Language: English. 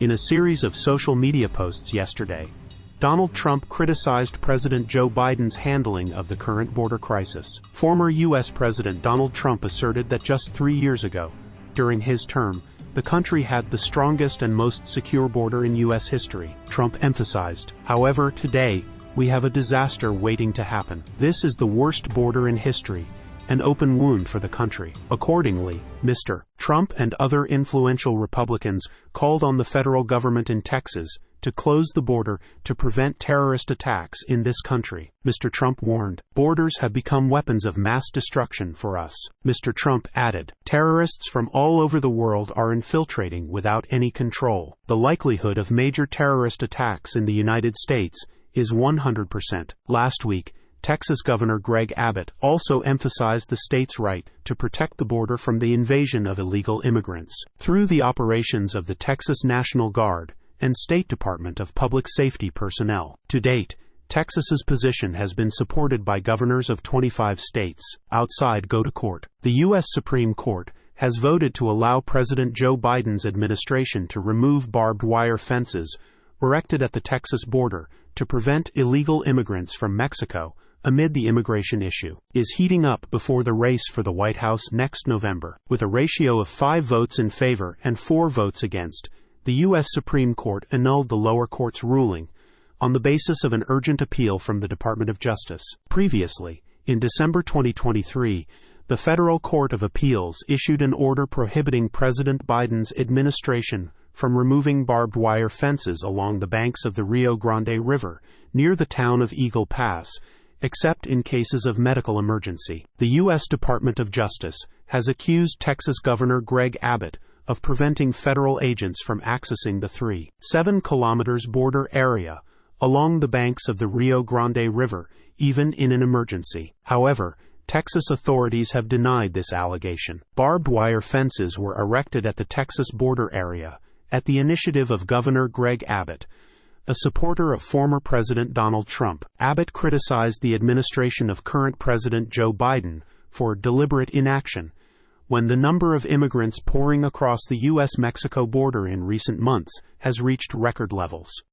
In a series of social media posts yesterday, Donald Trump criticized President Joe Biden's handling of the current border crisis. Former U.S. President Donald Trump asserted that just 3 years ago, during his term, the country had the strongest and most secure border in U.S. history. Trump emphasized, however, today, we have a disaster waiting to happen. This is the worst border in history, an open wound for the country. Accordingly, Mr. Trump and other influential Republicans called on the federal government in Texas to close the border to prevent terrorist attacks in this country. Mr. Trump warned, "Borders have become weapons of mass destruction for us." Mr. Trump added, "Terrorists from all over the world are infiltrating without any control. The likelihood of major terrorist attacks in the United States is 100%. Last week, Texas Governor Greg Abbott also emphasized the state's right to protect the border from the invasion of illegal immigrants. Through the operations of the Texas National Guard and State Department of Public Safety personnel. To date, Texas's position has been supported by governors of 25 states. Outside go to court. The U.S. Supreme Court has voted to allow President Joe Biden's administration to remove barbed wire fences erected at the Texas border to prevent illegal immigrants from Mexico amid the immigration issue is heating up before the race for the White House next November. With a ratio of 5 votes in favor and 4 votes against, the U.S. Supreme Court annulled the lower court's ruling on the basis of an urgent appeal from the Department of Justice. Previously, in December 2023, the Federal Court of Appeals issued an order prohibiting President Biden's administration from removing barbed wire fences along the banks of the Rio Grande River near the town of Eagle Pass, except in cases of medical emergency. The U.S. Department of Justice has accused Texas Governor Greg Abbott of preventing federal agents from accessing the 3.7 kilometers border area along the banks of the Rio Grande River, even in an emergency. However, Texas authorities have denied this allegation. Barbed wire fences were erected at the Texas border area at the initiative of Governor Greg Abbott, a supporter of former President Donald Trump. Abbott criticized the administration of current President Joe Biden for deliberate inaction when the number of immigrants pouring across the U.S.-Mexico border in recent months has reached record levels.